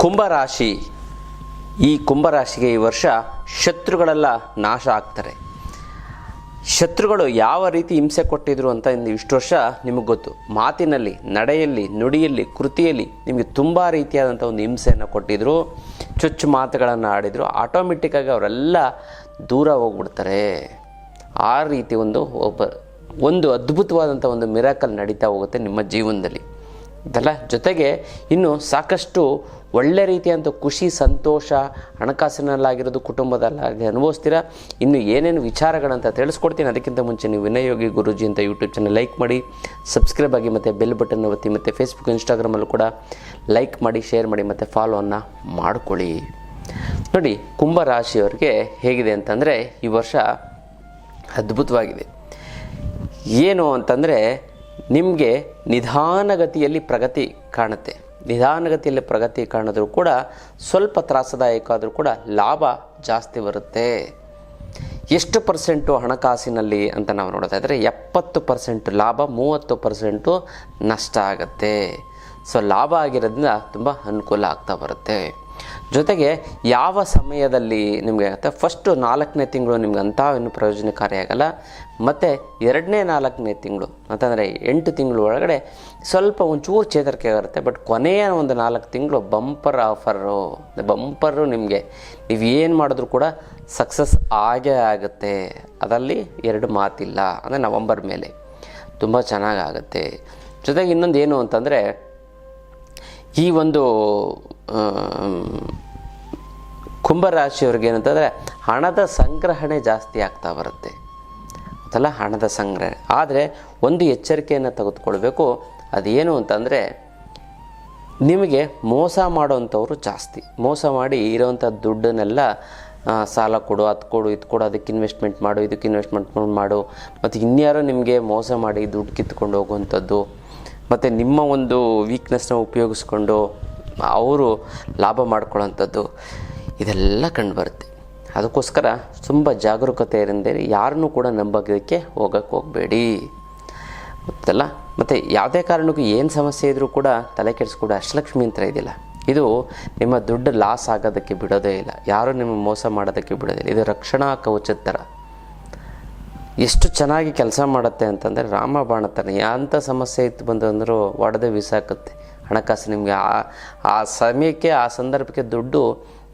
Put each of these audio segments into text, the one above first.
ಕುಂಭರಾಶಿ. ಈ ಕುಂಭರಾಶಿಗೆ ಈ ವರ್ಷ ಶತ್ರುಗಳೆಲ್ಲ ನಾಶ ಆಗ್ತಾರೆ. ಶತ್ರುಗಳು ಯಾವ ರೀತಿ ಹಿಂಸೆ ಕೊಟ್ಟಿದ್ರು ಅಂತ ಇಷ್ಟು ವರ್ಷ ನಿಮಗೆ ಗೊತ್ತು. ಮಾತಿನಲ್ಲಿ, ನಡೆಯಲ್ಲಿ, ನುಡಿಯಲ್ಲಿ, ಕೃತಿಯಲ್ಲಿ ನಿಮಗೆ ತುಂಬ ರೀತಿಯಾದಂಥ ಒಂದು ಹಿಂಸೆಯನ್ನು ಕೊಟ್ಟಿದ್ರು, ಚುಚ್ಚು ಮಾತುಗಳನ್ನು ಆಡಿದರು. ಆಟೋಮೆಟಿಕ್ಕಾಗಿ ಅವರೆಲ್ಲ ದೂರ ಹೋಗ್ಬಿಡ್ತಾರೆ. ಆ ರೀತಿ ಒಂದು ಅದ್ಭುತವಾದಂಥ ಒಂದು ಮಿರಾಕಲ್ ನಡೀತಾ ಹೋಗುತ್ತೆ ನಿಮ್ಮ ಜೀವನದಲ್ಲಿ ಇದಲ್ಲ. ಜೊತೆಗೆ ಇನ್ನು ಸಾಕಷ್ಟು ಒಳ್ಳೆ ರೀತಿಯಂಥ ಖುಷಿ, ಸಂತೋಷ, ಹಣಕಾಸಿನಲ್ಲಾಗಿರೋದು, ಕುಟುಂಬದಲ್ಲಾಗಿ ಅನುಭವಿಸ್ತೀರಾ. ಇನ್ನು ಏನೇನು ವಿಚಾರಗಳಂತ ತಿಳಿಸ್ಕೊಡ್ತೀನಿ. ಅದಕ್ಕಿಂತ ಮುಂಚೆ ನೀವು ವಿನಯ್ ಯೋಗಿ ಗುರೂಜಿ ಅಂತ ಯೂಟ್ಯೂಬ್ ಚಾನಲ್ ಲೈಕ್ ಮಾಡಿ, ಸಬ್ಸ್ಕ್ರೈಬ್ ಆಗಿ, ಮತ್ತು ಬೆಲ್ ಬಟನ್ ಒತ್ತಿ, ಮತ್ತು ಫೇಸ್ಬುಕ್, ಇನ್ಸ್ಟಾಗ್ರಾಮಲ್ಲೂ ಕೂಡ ಲೈಕ್ ಮಾಡಿ, ಶೇರ್ ಮಾಡಿ, ಮತ್ತು ಫಾಲೋವನ್ನು ಮಾಡ್ಕೊಳ್ಳಿ. ನೋಡಿ, ಕುಂಭರಾಶಿಯವರಿಗೆ ಹೇಗಿದೆ ಅಂತಂದರೆ ಈ ವರ್ಷ ಅದ್ಭುತವಾಗಿದೆ. ಏನು ಅಂತಂದರೆ ನಿಮಗೆ ನಿಧಾನಗತಿಯಲ್ಲಿ ಪ್ರಗತಿ ಕಾಣುತ್ತೆ. ನಿಧಾನಗತಿಯಲ್ಲಿ ಪ್ರಗತಿ ಕಾಣಿದ್ರೂ ಕೂಡ ಸ್ವಲ್ಪ ತ್ರಾಸದಾಯಕ ಆದರೂ ಕೂಡ ಲಾಭ ಜಾಸ್ತಿ ಬರುತ್ತೆ. ಎಷ್ಟು ಪರ್ಸೆಂಟು ಹಣಕಾಸಿನಲ್ಲಿ ಅಂತ ನಾವು ನೋಡ್ತಾ ಇದ್ದರೆ 70% ಲಾಭ, 30% ನಷ್ಟ ಆಗುತ್ತೆ. ಸೊ ಲಾಭ ಆಗಿರೋದ್ರಿಂದ ತುಂಬ ಅನುಕೂಲ ಆಗ್ತಾ ಬರುತ್ತೆ. ಜೊತೆಗೆ ಯಾವ ಸಮಯದಲ್ಲಿ ನಿಮಗೆ ಆಗುತ್ತೆ, ಫಸ್ಟು 4ನೇ ತಿಂಗಳು ನಿಮ್ಗೆ ಅಂಥವೇನು ಪ್ರಯೋಜನಕಾರಿ ಆಗಲ್ಲ. ಮತ್ತು 2ನೇ 4ನೇ ತಿಂಗಳು ಅಂತಂದರೆ 8 ತಿಂಗಳು ಒಳಗಡೆ ಸ್ವಲ್ಪ ಒಂಚೂರು ಚೇತರಿಕೆ ಆಗುತ್ತೆ. ಬಟ್ ಕೊನೆಯ ಒಂದು 4 ತಿಂಗಳು ಬಂಪರ್ ಬಂಪರು ನಿಮಗೆ ನೀವು ಏನು ಮಾಡಿದ್ರೂ ಕೂಡ ಸಕ್ಸಸ್ ಆಗೇ ಆಗುತ್ತೆ. ಅದರಲ್ಲಿ 2 ಮಾತಿಲ್ಲ. ಅಂದರೆ ನವಂಬರ್ ಮೇಲೆ ತುಂಬ ಚೆನ್ನಾಗಾಗುತ್ತೆ. ಜೊತೆಗೆ ಇನ್ನೊಂದು ಏನು ಅಂತಂದರೆ ಈ ಒಂದು ಕುಂಭರಾಶಿಯವ್ರಿಗೆ ಏನಂತಂದರೆ ಹಣದ ಸಂಗ್ರಹಣೆ ಜಾಸ್ತಿ ಆಗ್ತಾ ಬರುತ್ತೆ ಅದಲ್ಲ, ಹಣದ ಸಂಗ್ರಹಣೆ. ಆದರೆ ಒಂದು ಎಚ್ಚರಿಕೆಯನ್ನು ತೆಗೆದುಕೊಳ್ಬೇಕು. ಅದೇನು ಅಂತಂದರೆ ನಿಮಗೆ ಮೋಸ ಮಾಡೋವಂಥವ್ರು ಜಾಸ್ತಿ. ಮೋಸ ಮಾಡಿ ಇರೋವಂಥ ದುಡ್ಡನ್ನೆಲ್ಲ ಸಾಲ ಕೊಡು, ಅದು ಕೊಡು, ಇದು ಕೊಡು, ಅದಕ್ಕೆ ಇನ್ವೆಸ್ಟ್ಮೆಂಟ್ ಮಾಡು, ಇದಕ್ಕೆ ಇನ್ವೆಸ್ಟ್ಮೆಂಟ್ ಮಾಡು, ಮತ್ತು ಇನ್ಯಾರೋ ನಿಮಗೆ ಮೋಸ ಮಾಡಿ ದುಡ್ಡು ಕಿತ್ಕೊಂಡು ಹೋಗುವಂಥದ್ದು, ಮತ್ತು ನಿಮ್ಮ ಒಂದು ವೀಕ್ನೆಸ್ನ ಉಪಯೋಗಿಸ್ಕೊಂಡು ಅವರು ಲಾಭ ಮಾಡ್ಕೊಳ್ಳೋಂಥದ್ದು, ಇದೆಲ್ಲ ಕಂಡುಬರುತ್ತೆ. ಅದಕ್ಕೋಸ್ಕರ ತುಂಬ ಜಾಗರೂಕತೆಯಿಂದ ಯಾರನ್ನೂ ಕೂಡ ನಂಬೋದಕ್ಕೆ ಹೋಗಬೇಡಿ ಗೊತ್ತಲ್ಲ. ಮತ್ತು ಯಾವುದೇ ಕಾರಣಕ್ಕೂ ಏನು ಸಮಸ್ಯೆ ಇದ್ದರೂ ಕೂಡ ತಲೆ ಕೆಡಿಸ್ಕೊಡು. ಅಷ್ಟಲಕ್ಷ್ಮಿ ಅಂತ ಇದೆಯಲ್ಲ, ಇದು ನಿಮ್ಮ ದುಡ್ಡು ಲಾಸ್ ಆಗೋದಕ್ಕೆ ಬಿಡೋದೇ ಇಲ್ಲ. ಯಾರೂ ನಿಮ್ಮ ಮೋಸ ಮಾಡೋದಕ್ಕೆ ಬಿಡೋದಿಲ್ಲ. ಇದು ರಕ್ಷಣಾ ಕವಚದ ಥರ ಎಷ್ಟು ಚೆನ್ನಾಗಿ ಕೆಲಸ ಮಾಡುತ್ತೆ ಅಂತಂದರೆ ರಾಮಬಾಣ ಥರ. ಯಾಂಥ ಸಮಸ್ಯೆ ಇತ್ತು ಬಂದಂದರೂ ಒಡೆದೇ ಬಿಸಾಕುತ್ತೆ. ಹಣಕಾಸು ನಿಮಗೆ ಆ ಸಮಯಕ್ಕೆ, ಆ ಸಂದರ್ಭಕ್ಕೆ ದುಡ್ಡು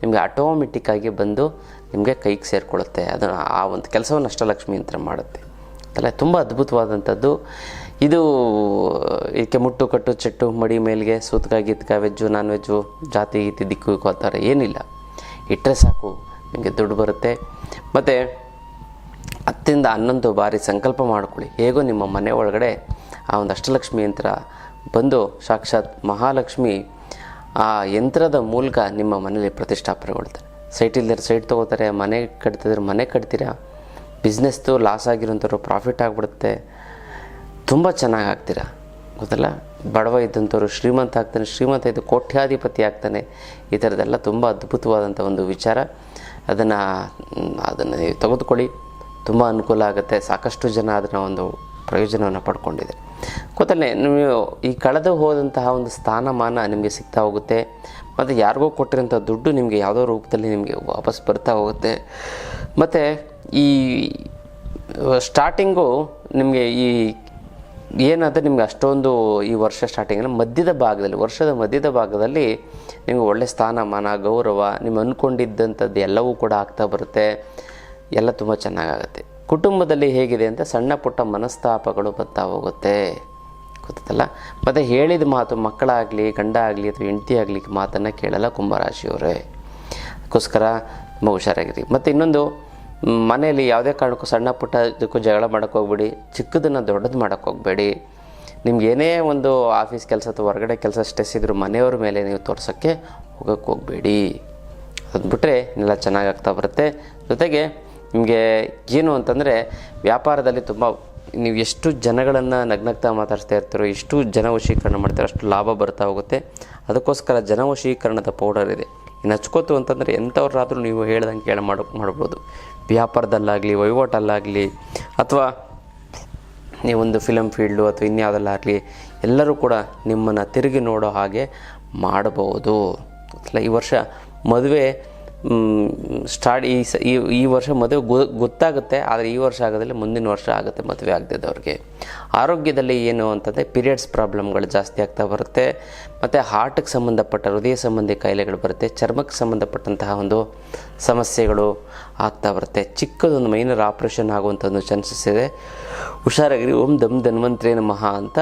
ನಿಮಗೆ ಆಟೋಮೆಟಿಕ್ಕಾಗಿ ಬಂದು ನಿಮಗೆ ಕೈಗೆ ಸೇರಿಕೊಳ್ಳುತ್ತೆ. ಅದನ್ನು ಆ ಒಂದು ಕೆಲಸವನ್ನು ಅಷ್ಟಲಕ್ಷ್ಮಿ ಯಂತ್ರ ಮಾಡುತ್ತೆ ಅಲ್ಲ. ತುಂಬ ಅದ್ಭುತವಾದಂಥದ್ದು ಇದು. ಇದಕ್ಕೆ ಮುಟ್ಟು ಕಟ್ಟು ಚೆಟ್ಟು ಮಡಿ ಮೇಲಿಗೆ ಸೂತ್ಕ ಗೀತ್ಕ, ವೆಜ್ಜು ನಾನ್ ವೆಜ್ಜು, ಜಾತಿ ಗೀತಿ ದಿಕ್ಕು ಆ ಥರ ಏನಿಲ್ಲ. ಇಟ್ಟರೆ ಸಾಕು ನಿಮಗೆ ದುಡ್ಡು ಬರುತ್ತೆ. ಮತ್ತು 10ರಿಂದ 11 ಬಾರಿ ಸಂಕಲ್ಪ ಮಾಡ್ಕೊಳ್ಳಿ. ಹೇಗೋ ನಿಮ್ಮ ಮನೆ ಒಳಗಡೆ ಆ ಒಂದು ಅಷ್ಟಲಕ್ಷ್ಮಿ ಯಂತ್ರ ಬಂದು ಸಾಕ್ಷಾತ್ ಮಹಾಲಕ್ಷ್ಮಿ ಆ ಯಂತ್ರದ ಮೂಲಕ ನಿಮ್ಮ ಮನೇಲಿ ಪ್ರತಿಷ್ಠಾಪನೆಗೊಳ್ತಾರೆ. ಸೈಟ್ ಇಲ್ಲದ್ರೆ ಸೈಟ್ ತೊಗೋತಾರೆ, ಮನೆ ಕಟ್ತಿದ್ರೆ ಮನೆ ಕಟ್ತೀರಾ, ಬಿಸ್ನೆಸ್ದು ಲಾಸ್ ಆಗಿರೋಂಥವ್ರು ಪ್ರಾಫಿಟ್ ಆಗಿಬಿಡುತ್ತೆ. ತುಂಬ ಚೆನ್ನಾಗಿ ಆಗ್ತೀರಾ ಗೊತ್ತಲ್ಲ. ಬಡವ ಇದ್ದಂಥವ್ರು ಶ್ರೀಮಂತ ಆಗ್ತಾನೆ, ಶ್ರೀಮಂತ ಇದ್ದು ಕೋಟ್ಯಾಧಿಪತಿ ಆಗ್ತಾನೆ. ಈ ಥರದ್ದೆಲ್ಲ ತುಂಬ ಅದ್ಭುತವಾದಂಥ ಒಂದು ವಿಚಾರ. ಅದನ್ನು ತೆಗೆದುಕೊಳ್ಳಿ, ತುಂಬ ಅನುಕೂಲ ಆಗುತ್ತೆ. ಸಾಕಷ್ಟು ಜನ ಅದನ್ನು ಒಂದು ಪ್ರಯೋಜನವನ್ನು ಪಡ್ಕೊಂಡಿದೆ ಗೊತ್ತಲ್ಲೇ. ನೀವು ಈ ಕಳೆದು ಹೋದಂತಹ ಒಂದು ಸ್ಥಾನಮಾನ ನಿಮಗೆ ಸಿಗ್ತಾ ಹೋಗುತ್ತೆ. ಮತ್ತು ಯಾರಿಗೋ ಕೊಟ್ಟಿರೋಂಥ ದುಡ್ಡು ನಿಮಗೆ ಯಾವುದೋ ರೂಪದಲ್ಲಿ ನಿಮಗೆ ವಾಪಸ್ ಬರ್ತಾ ಹೋಗುತ್ತೆ. ಮತ್ತು ಈ ಸ್ಟಾರ್ಟಿಂಗು ನಿಮಗೆ ಏನಾದರೆ ನಿಮಗೆ ಅಷ್ಟೊಂದು ಈ ವರ್ಷ ಸ್ಟಾರ್ಟಿಂಗಲ್ಲಿ ವರ್ಷದ ಮಧ್ಯದ ಭಾಗದಲ್ಲಿ ನಿಮಗೆ ಒಳ್ಳೆಯ ಸ್ಥಾನಮಾನ, ಗೌರವ, ನೀವು ಅಂದ್ಕೊಂಡಿದ್ದಂಥದ್ದು ಎಲ್ಲವೂ ಕೂಡ ಆಗ್ತಾ ಬರುತ್ತೆ. ಎಲ್ಲ ತುಂಬ ಚೆನ್ನಾಗಾಗುತ್ತೆ. ಕುಟುಂಬದಲ್ಲಿ ಹೇಗಿದೆ ಅಂತ ಸಣ್ಣ ಪುಟ್ಟ ಮನಸ್ತಾಪಗಳು ಬರ್ತಾ ಹೋಗುತ್ತೆ ಗೊತ್ತಲ್ಲ. ಮತ್ತು ಹೇಳಿದ ಮಾತು ಮಕ್ಕಳಾಗಲಿ, ಗಂಡ ಆಗಲಿ ಅಥವಾ ಹೆಂಡತಿ ಆಗಲಿ ಮಾತನ್ನು ಕೇಳಲ್ಲ ಕುಂಭರಾಶಿಯವರೇ. ಅದಕ್ಕೋಸ್ಕರ ತುಂಬ ಹುಷಾರಾಗಿರಿ. ಮತ್ತು ಇನ್ನೊಂದು, ಮನೆಯಲ್ಲಿ ಯಾವುದೇ ಕಾರಣಕ್ಕೂ ಸಣ್ಣ ಪುಟ್ಟ ಇದಕ್ಕೂ ಜಗಳ ಮಾಡೋಕ್ಕೆ ಹೋಗ್ಬೇಡಿ. ಚಿಕ್ಕದನ್ನು ದೊಡ್ಡದು ಮಾಡೋಕ್ಕೆ ಹೋಗಬೇಡಿ. ನಿಮ್ಗೆ ಏನೇ ಒಂದು ಆಫೀಸ್ ಕೆಲಸ ಅಥವಾ ಹೊರಗಡೆ ಕೆಲಸ ಸ್ಟ್ರೆಸ್ ಇದ್ದರೂ ಮನೆಯವ್ರ ಮೇಲೆ ನೀವು ತೋರ್ಸೋಕ್ಕೆ ಹೋಗಬೇಡಿ. ಅದು ಬಿಟ್ಟರೆ ಎಲ್ಲ ಚೆನ್ನಾಗಾಗ್ತಾ ಬರುತ್ತೆ. ಜೊತೆಗೆ ನಿಮಗೆ ಏನು ಅಂತಂದರೆ ವ್ಯಾಪಾರದಲ್ಲಿ ತುಂಬ ನೀವು ಎಷ್ಟು ಜನಗಳನ್ನು ನಗ್ನಗ್ತಾ ಮಾತಾಡ್ತಾ ಇರ್ತೀರೋ, ಎಷ್ಟು ಜನವಶೀಕರಣ ಮಾಡ್ತೀರೋ ಅಷ್ಟು ಲಾಭ ಬರ್ತಾ ಹೋಗುತ್ತೆ. ಅದಕ್ಕೋಸ್ಕರ ಜನವಶೀಕರಣದ ಪೌಡರ್ ಇದೆ. ಇನ್ನು ಹಚ್ಕೋತು ಅಂತಂದರೆ ಎಂಥವ್ರಾದರೂ ನೀವು ಹೇಳ್ದಂಗೆ ಮಾಡ್ಬೋದು. ವ್ಯಾಪಾರದಲ್ಲಾಗಲಿ, ವಹಿವಾಟಲ್ಲಾಗಲಿ, ಅಥವಾ ನೀವೊಂದು ಫಿಲಮ್ ಫೀಲ್ಡು ಅಥವಾ ಇನ್ಯಾವುದಲ್ಲಾಗಲಿ ಎಲ್ಲರೂ ಕೂಡ ನಿಮ್ಮನ್ನು ತಿರುಗಿ ನೋಡೋ ಹಾಗೆ ಮಾಡಬಹುದು. ಅಲ್ಲ, ಈ ವರ್ಷ ಮದುವೆ ಸ್ಟಾರ್ಟ್ ಈ ವರ್ಷ ಮದುವೆ ಗೊತ್ತಾಗುತ್ತೆ, ಆದರೆ ಈ ವರ್ಷ ಆಗೋದಿಲ್ಲ, ಮುಂದಿನ ವರ್ಷ ಆಗುತ್ತೆ ಮದುವೆ ಆಗದಿದ್ದವ್ರಿಗೆ. ಆರೋಗ್ಯದಲ್ಲಿ ಏನು ಅಂತಂದರೆ ಪೀರಿಯಡ್ಸ್ ಪ್ರಾಬ್ಲಮ್ಗಳು ಜಾಸ್ತಿ ಆಗ್ತಾ ಬರುತ್ತೆ, ಮತ್ತು ಹಾರ್ಟ್ಗೆ ಸಂಬಂಧಪಟ್ಟ ಹೃದಯ ಸಂಬಂಧಿ ಕಾಯಿಲೆಗಳು ಬರುತ್ತೆ, ಚರ್ಮಕ್ಕೆ ಸಂಬಂಧಪಟ್ಟಂತಹ ಒಂದು ಸಮಸ್ಯೆಗಳು ಆಗ್ತಾ ಬರುತ್ತೆ. ಚಿಕ್ಕದೊಂದು ಮೈನರ್ ಆಪ್ರೇಷನ್ ಆಗುವಂಥ ಒಂದು ಚಾನ್ಸಸ್ ಇದೆ. ಹುಷಾರಾಗಿರಿ. ಓಂ ದಮ್ ಧನ್ವಂತ್ರಿ ನಮಃ ಅಂತ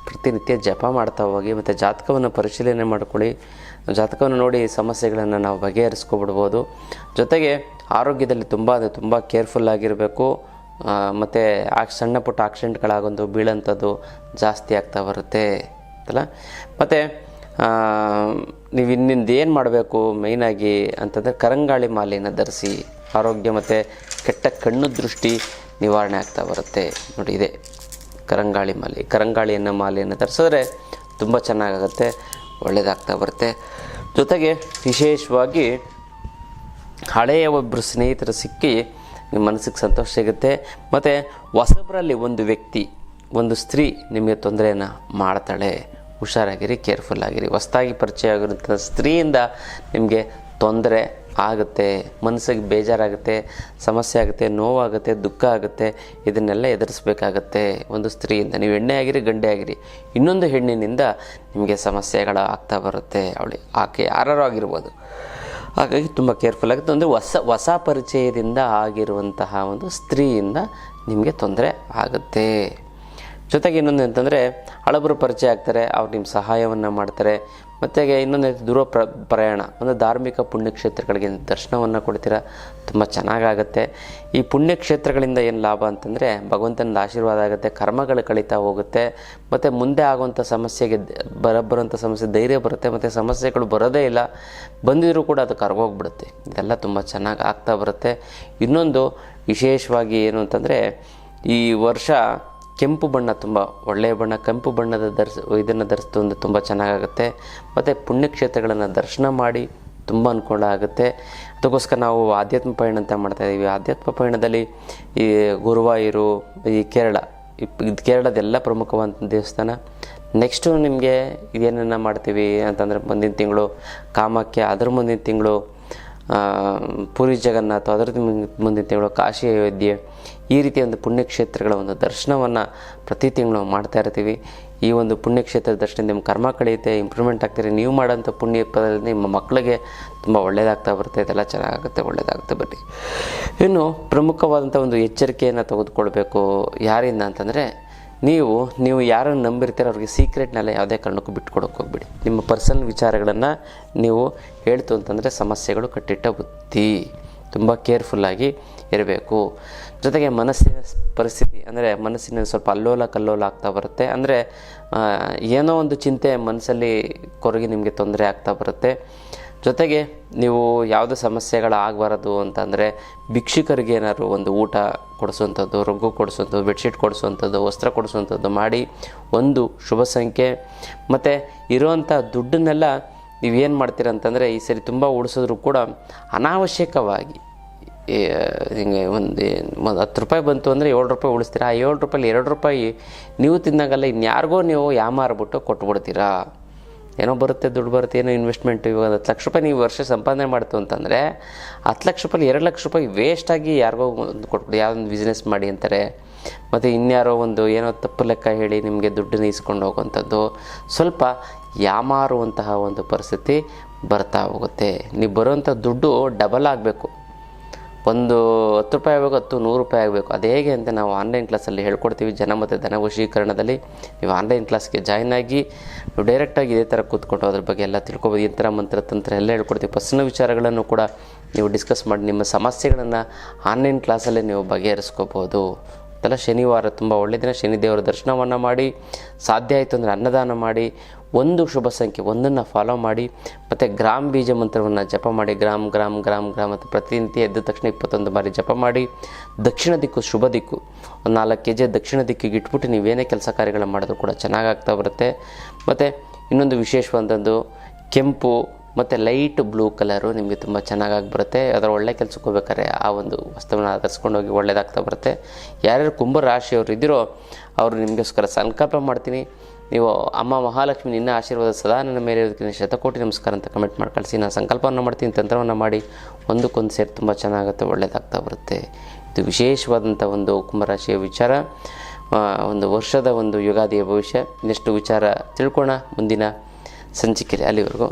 ಪ್ರತಿನಿತ್ಯ ಜಪ ಮಾಡ್ತಾ ಹೋಗಿ, ಮತ್ತು ಜಾತಕವನ್ನು ಪರಿಶೀಲನೆ ಮಾಡ್ಕೊಳ್ಳಿ. ಜಾತಕವನ್ನು ನೋಡಿ ಸಮಸ್ಯೆಗಳನ್ನು ನಾವು ಬಗೆಹರಿಸ್ಕೊಬಿಡ್ಬೋದು. ಜೊತೆಗೆ ಆರೋಗ್ಯದಲ್ಲಿ ತುಂಬ ಕೇರ್ಫುಲ್ ಆಗಿರಬೇಕು. ಮತ್ತು ಸಣ್ಣ ಪುಟ್ಟ ಆಕ್ಸಿಡೆಂಟ್ಗಳಾಗೊಂದು ಬೀಳೋಂಥದ್ದು ಜಾಸ್ತಿ ಆಗ್ತಾ ಬರುತ್ತೆ ಅಲ್ಲ. ಮತ್ತು ನೀವು ಇನ್ನಿಂದ ಏನು ಮಾಡಬೇಕು ಮೇಯ್ನಾಗಿ ಅಂತಂದರೆ ಕರಂಗಾಳಿ ಮಾಲೆಯನ್ನು ಧರಿಸಿ. ಆರೋಗ್ಯ ಮತ್ತು ಕೆಟ್ಟ ಕಣ್ಣು ದೃಷ್ಟಿ ನಿವಾರಣೆ ಆಗ್ತಾ ಬರುತ್ತೆ. ನೋಡಿ, ಇದೆ ಕರಂಗಾಳಿ ಮಾಲೆಯನ್ನು ಧರಿಸಿದ್ರೆ ತುಂಬ ಚೆನ್ನಾಗಾಗುತ್ತೆ, ಒಳ್ಳೆಯದಾಗ್ತಾ ಬರುತ್ತೆ. ಜೊತೆಗೆ ವಿಶೇಷವಾಗಿ ಹಳೆಯ ಒಬ್ಬರು ಸ್ನೇಹಿತರು ಸಿಕ್ಕಿ ನಿಮ್ಮ ಮನಸ್ಸಿಗೆ ಸಂತೋಷ ಸಿಗುತ್ತೆ. ಮತ್ತು ಹೊಸಬರಲ್ಲಿ ಒಂದು ಸ್ತ್ರೀ ನಿಮಗೆ ತೊಂದರೆಯನ್ನು ಮಾಡ್ತಾಳೆ. ಹುಷಾರಾಗಿರಿ, ಕೇರ್ಫುಲ್ ಆಗಿರಿ. ಹೊಸದಾಗಿ ಪರಿಚಯ ಆಗಿರುವಂಥ ಸ್ತ್ರೀಯಿಂದ ನಿಮಗೆ ತೊಂದರೆ ಆಗುತ್ತೆ, ಮನಸ್ಸಿಗೆ ಬೇಜಾರಾಗುತ್ತೆ, ಸಮಸ್ಯೆ ಆಗುತ್ತೆ, ನೋವಾಗುತ್ತೆ, ದುಃಖ ಆಗುತ್ತೆ. ಇದನ್ನೆಲ್ಲ ಎದುರಿಸ್ಬೇಕಾಗತ್ತೆ ಒಂದು ಸ್ತ್ರೀಯಿಂದ. ನೀವು ಹೆಣ್ಣೆ ಆಗಿರಿ ಗಂಡೆ ಆಗಿರಿ, ಇನ್ನೊಂದು ಹೆಣ್ಣಿನಿಂದ ನಿಮಗೆ ಸಮಸ್ಯೆಗಳು ಆಗ್ತಾ ಬರುತ್ತೆ. ಆಕೆ ಯಾರು ಆಗಿರ್ಬೋದು. ಹಾಗಾಗಿ ತುಂಬ ಕೇರ್ಫುಲ್ ಆಗುತ್ತೆ. ಒಂದು ಹೊಸ ಪರಿಚಯದಿಂದ ಆಗಿರುವಂತಹ ಒಂದು ಸ್ತ್ರೀಯಿಂದ ನಿಮಗೆ ತೊಂದರೆ ಆಗುತ್ತೆ. ಜೊತೆಗೆ ಇನ್ನೊಂದು ಅಂತಂದರೆ ಹಳಬರು ಪರಿಚಯ ಆಗ್ತಾರೆ, ಅವ್ರು ನಿಮ್ಮ ಸಹಾಯವನ್ನು ಮಾಡ್ತಾರೆ. ಮತ್ತು ಇನ್ನೊಂದು ದೂರ ಪ್ರಯಾಣ, ಒಂದು ಧಾರ್ಮಿಕ ಪುಣ್ಯಕ್ಷೇತ್ರಗಳಿಗೆ ದರ್ಶನವನ್ನು ಕೊಡ್ತೀರಾ, ತುಂಬ ಚೆನ್ನಾಗಾಗುತ್ತೆ. ಈ ಪುಣ್ಯಕ್ಷೇತ್ರಗಳಿಂದ ಏನು ಲಾಭ ಅಂತಂದರೆ ಭಗವಂತನ ಆಶೀರ್ವಾದ ಆಗುತ್ತೆ, ಕರ್ಮಗಳು ಕಳೀತಾ ಹೋಗುತ್ತೆ, ಮತ್ತು ಮುಂದೆ ಆಗುವಂಥ ಸಮಸ್ಯೆಗೆ ಬರೋಂಥ ಸಮಸ್ಯೆ ಧೈರ್ಯ ಬರುತ್ತೆ, ಮತ್ತು ಸಮಸ್ಯೆಗಳು ಬರೋದೇ ಇಲ್ಲ, ಬಂದಿದ್ರೂ ಕೂಡ ಅದು ಕರ್ಗೋಗ್ಬಿಡುತ್ತೆ. ಇದೆಲ್ಲ ತುಂಬ ಚೆನ್ನಾಗಿ ಆಗ್ತಾ ಬರುತ್ತೆ. ಇನ್ನೊಂದು ವಿಶೇಷವಾಗಿ ಏನು ಅಂತಂದರೆ ಈ ವರ್ಷ ಕೆಂಪು ಬಣ್ಣ ತುಂಬ ಒಳ್ಳೆಯ ಬಣ್ಣ. ಕೆಂಪು ಬಣ್ಣದ ಇದನ್ನು ಧರಿಸ್ತು ಅಂದರೆ ತುಂಬ ಚೆನ್ನಾಗಾಗುತ್ತೆ. ಮತ್ತು ಪುಣ್ಯಕ್ಷೇತ್ರಗಳನ್ನು ದರ್ಶನ ಮಾಡಿ ತುಂಬ ಅನುಕೂಲ ಆಗುತ್ತೆ. ಅದಕ್ಕೋಸ್ಕರ ನಾವು ಆಧ್ಯಾತ್ಮ ಪಯಣ ಅಂತ ಮಾಡ್ತಾಯಿದ್ದೀವಿ. ಆಧ್ಯಾತ್ಮ ಪಯಣದಲ್ಲಿ ಈ ಗುರುವಾಯೂರು, ಈ ಕೇರಳದೆಲ್ಲ ಪ್ರಮುಖವಾದ ದೇವಸ್ಥಾನ. ನೆಕ್ಸ್ಟು ನಿಮಗೆ ಇದೇನನ್ನು ಮಾಡ್ತೀವಿ ಅಂತಂದರೆ ಮುಂದಿನ ತಿಂಗಳು ಕಾಮಾಖ್ಯ, ಅದರ ಮುಂದಿನ ತಿಂಗಳು ಪುರಿ ಜಗನ್ನಾಥ, ಅದರ ಮುಂದಿನ ತಿಂಗಳು ಕಾಶಿ ಅಯೋಧ್ಯೆ, ಈ ರೀತಿಯ ಒಂದು ಪುಣ್ಯಕ್ಷೇತ್ರಗಳ ಒಂದು ದರ್ಶನವನ್ನು ಪ್ರತಿ ತಿಂಗಳು ಮಾಡ್ತಾ ಇರ್ತೀವಿ. ಈ ಒಂದು ಪುಣ್ಯಕ್ಷೇತ್ರ ದರ್ಶನ ನಿಮ್ಮ ಕರ್ಮ ಕಳೆಯುತ್ತೆ, ಇಂಪ್ರೂವ್ಮೆಂಟ್ ಆಗ್ತೀರಿ. ನೀವು ಮಾಡೋಂಥ ಪುಣ್ಯ ಪದದಲ್ಲಿ ನಿಮ್ಮ ಮಕ್ಕಳಿಗೆ ತುಂಬ ಒಳ್ಳೆಯದಾಗ್ತಾ ಬರುತ್ತೆ. ಇದೆಲ್ಲ ಚೆನ್ನಾಗುತ್ತೆ, ಒಳ್ಳೆಯದಾಗುತ್ತೆ. ಬನ್ನಿ, ಇನ್ನು ಪ್ರಮುಖವಾದಂಥ ಒಂದು ಎಚ್ಚರಿಕೆಯನ್ನು ತೆಗೆದುಕೊಳ್ಬೇಕು. ಯಾರಿಂದ ಅಂತಂದರೆ ನೀವು ಯಾರನ್ನು ನಂಬಿರ್ತೀರೋ ಅವ್ರಿಗೆ ಸೀಕ್ರೆಟ್ನೆಲ್ಲ ಯಾವುದೇ ಕಾರಣಕ್ಕೂ ಬಿಟ್ಕೊಡೋಕೆ ಹೋಗ್ಬಿಡಿ. ನಿಮ್ಮ ಪರ್ಸನಲ್ ವಿಚಾರಗಳನ್ನು ನೀವು ಹೇಳ್ತು ಅಂತಂದರೆ ಸಮಸ್ಯೆಗಳು ಕಟ್ಟಿಟ್ಟ ಬುತ್ತಿ. ತುಂಬ ಕೇರ್ಫುಲ್ಲಾಗಿ ಇರಬೇಕು. ಜೊತೆಗೆ ಮನಸ್ಸಿನ ಪರಿಸ್ಥಿತಿ ಅಂದರೆ ಮನಸ್ಸಿನ ಸ್ವಲ್ಪ ಅಲ್ಲೋಲ ಕಲ್ಲೋಲ ಆಗ್ತಾ ಬರುತ್ತೆ. ಅಂದರೆ ಏನೋ ಒಂದು ಚಿಂತೆ ಮನಸ್ಸಲ್ಲಿ ಕೊರಗಿ ನಿಮಗೆ ತೊಂದರೆ ಆಗ್ತಾ ಬರುತ್ತೆ. ಜೊತೆಗೆ ನೀವು ಯಾವುದೇ ಸಮಸ್ಯೆಗಳಾಗಬಾರದು ಅಂತಂದರೆ ಭಿಕ್ಷುಕರಿಗೆ ಏನಾದ್ರು ಒಂದು ಊಟ ಕೊಡಿಸುವಂಥದ್ದು, ರೊಗ್ಗು ಕೊಡಿಸುವಂಥದ್ದು, ಬೆಡ್ಶೀಟ್ ಕೊಡಿಸುವಂಥದ್ದು, ವಸ್ತ್ರ ಕೊಡಿಸುವಂಥದ್ದು ಮಾಡಿ ಒಂದು ಶುಭ ಸಂಖ್ಯೆ. ಮತ್ತು ಇರುವಂಥ ದುಡ್ಡನ್ನೆಲ್ಲ ನೀವೇನು ಮಾಡ್ತೀರ ಅಂತಂದರೆ ಈ ಸರಿ ತುಂಬ ಉಳಿಸಿದ್ರು ಕೂಡ ಅನಾವಶ್ಯಕವಾಗಿ ಹಿಂಗೆ ಒಂದು 10 ರೂಪಾಯಿ ಬಂತು ಅಂದರೆ 7 ರೂಪಾಯಿ ಉಳಿಸ್ತೀರಾ. ಆ 7 ರೂಪಾಯಲ್ಲಿ 2 ರೂಪಾಯಿ ನೀವು ತಿನ್ನಾಗಲ್ಲ, ಇನ್ಯಾರಿಗೋ ನೀವು ಯಾಮಾರ್ಬಿಟ್ಟು ಕೊಟ್ಬಿಡ್ತೀರಾ. ಏನೋ ಬರುತ್ತೆ, ದುಡ್ಡು ಬರುತ್ತೆ, ಏನೋ ಇನ್ವೆಸ್ಟ್ಮೆಂಟು. ಇವಾಗ 10 ಲಕ್ಷ ರೂಪಾಯಿ ನೀವು ವರ್ಷ ಸಂಪಾದನೆ ಮಾಡ್ತು ಅಂತಂದರೆ 10 ಲಕ್ಷ ರೂಪಾಯಿ 2 ಲಕ್ಷ ರೂಪಾಯಿ ವೇಸ್ಟಾಗಿ ಯಾರಿಗೋ ಒಂದು ಕೊಟ್ಬಿಡಿ, ಯಾವುದೊಂದು ಬಿಸ್ನೆಸ್ ಮಾಡಿ ಅಂತಾರೆ. ಮತ್ತು ಇನ್ಯಾರೋ ಒಂದು ಏನೋ ತಪ್ಪು ಲೆಕ್ಕ ಹೇಳಿ ನಿಮಗೆ ದುಡ್ಡನ್ನ ಇಸ್ಕೊಂಡು ಹೋಗುವಂಥದ್ದು, ಸ್ವಲ್ಪ ಯಾಮಾರುವಂತಹ ಒಂದು ಪರಿಸ್ಥಿತಿ ಬರ್ತಾ ಹೋಗುತ್ತೆ. ನೀವು ಬರುವಂಥ ದುಡ್ಡು ಡಬಲ್ ಆಗಬೇಕು. ಒಂದು 10 ರೂಪಾಯಿ ಆಗಬೇಕು, 100 ರೂಪಾಯಿ ಆಗಬೇಕು. ಅದು ಹೇಗೆ ಅಂತ ನಾವು ಆನ್ಲೈನ್ ಕ್ಲಾಸಲ್ಲಿ ಹೇಳ್ಕೊಡ್ತೀವಿ. ಜನ ಮತ್ತು ಧನ ವಶೀಕರಣದಲ್ಲಿ ನೀವು ಆನ್ಲೈನ್ ಕ್ಲಾಸ್ಗೆ ಜಾಯ್ನ್ ಆಗಿ ನೀವು ಡೈರೆಕ್ಟಾಗಿ ಇದೇ ಥರ ಕೂತ್ಕೊಂಡು ಅದ್ರ ಬಗ್ಗೆ ಎಲ್ಲ ತಿಳ್ಕೊಬೋದು. ಯಂತ್ರ ಮಂತ್ರ ತಂತ್ರ ಎಲ್ಲ ಹೇಳ್ಕೊಡ್ತೀವಿ. ಪರ್ಸನಲ್ ವಿಚಾರಗಳನ್ನು ಕೂಡ ನೀವು ಡಿಸ್ಕಸ್ ಮಾಡಿ ನಿಮ್ಮ ಸಮಸ್ಯೆಗಳನ್ನು ಆನ್ಲೈನ್ ಕ್ಲಾಸಲ್ಲೇ ನೀವು ಬಗೆಹರಿಸ್ಕೋಬೋದು. ಅದೆಲ್ಲ ಶನಿವಾರ ತುಂಬ ಒಳ್ಳೆಯ ದಿನ. ಶನಿದೇವರ ದರ್ಶನವನ್ನು ಮಾಡಿ, ಸಾಧ್ಯ ಆಯಿತು ಅಂದರೆ ಅನ್ನದಾನ ಮಾಡಿ, ಒಂದು ಶುಭ ಸಂಖ್ಯೆ ಒಂದನ್ನು ಫಾಲೋ ಮಾಡಿ, ಮತ್ತು ಗ್ರಾಮ್ ಬೀಜ ಮಂತ್ರವನ್ನು ಜಪ ಮಾಡಿ. ಗ್ರಾಮ್ ಗ್ರಾಮ್ ಗ್ರಾಮ್ ಗ್ರಾಮ್ ಅಂತ ಪ್ರತಿನಿತ್ಯ ಎದ್ದ ತಕ್ಷಣ 21 ಬಾರಿ ಜಪ ಮಾಡಿ. ದಕ್ಷಿಣ ದಿಕ್ಕು ಶುಭ ದಿಕ್ಕು, ಒಂದು 4 kg ದಕ್ಷಿಣ ದಿಕ್ಕಿಗೆ ಇಟ್ಬಿಟ್ಟು ನೀವೇನೇ ಕೆಲಸ ಕಾರ್ಯಗಳು ಮಾಡಿದ್ರು ಕೂಡ ಚೆನ್ನಾಗಾಗ್ತಾ ಬರುತ್ತೆ. ಮತ್ತು ಇನ್ನೊಂದು ವಿಶೇಷವಾದದ್ದು ಕೆಂಪು ಮತ್ತು ಲೈಟ್ ಬ್ಲೂ ಕಲರು ನಿಮಗೆ ತುಂಬ ಚೆನ್ನಾಗಾಗಿ ಬರುತ್ತೆ. ಅದರ ಒಳ್ಳೆ ಕೆಲಸಕ್ಕೆ ಹೋಗ್ಬೇಕಾದ್ರೆ ಆ ಒಂದು ವಸ್ತುವನ್ನು ಧರಿಸ್ಕೊಂಡೋಗಿ ಒಳ್ಳೆಯದಾಗ್ತಾ ಬರುತ್ತೆ. ಯಾರ್ಯಾರು ಕುಂಭ ರಾಶಿಯವರು ಇದ್ದೀರೋ ಅವರು ನಿಮಗೋಸ್ಕರ ಸಂಕಲ್ಪ ಮಾಡ್ತೀನಿ. ನೀವು ಅಮ್ಮ ಮಹಾಲಕ್ಷ್ಮಿ ನಿನ್ನ ಆಶೀರ್ವಾದ ಸದಾ ನನ್ನ ಮೇಲೆ ಇರೋದಕ್ಕೆ ಶತಕೋಟಿ ನಮಸ್ಕಾರ ಅಂತ ಕಮೆಂಟ್ ಮಾಡಿ ಕಳಿಸಿ. ನಾನು ಸಂಕಲ್ಪವನ್ನು ಮಾಡ್ತೀನಿ, ತಂತ್ರವನ್ನು ಮಾಡಿ ಒಂದಕ್ಕೊಂದು ಸೇರಿ ತುಂಬ ಚೆನ್ನಾಗುತ್ತೆ, ಒಳ್ಳೆಯದಾಗ್ತಾ ಬರುತ್ತೆ. ಇದು ವಿಶೇಷವಾದಂಥ ಒಂದು ಕುಂಭರಾಶಿಯ ವಿಚಾರ, ಒಂದು ವರ್ಷದ ಒಂದು ಯುಗಾದಿಯ ಭವಿಷ್ಯ. ಇನ್ನಷ್ಟು ವಿಚಾರ ತಿಳ್ಕೊಳ್ಳೋಣ ಮುಂದಿನ ಸಂಚಿಕೆಯಲ್ಲಿ. ಅಲ್ಲಿವರೆಗೂ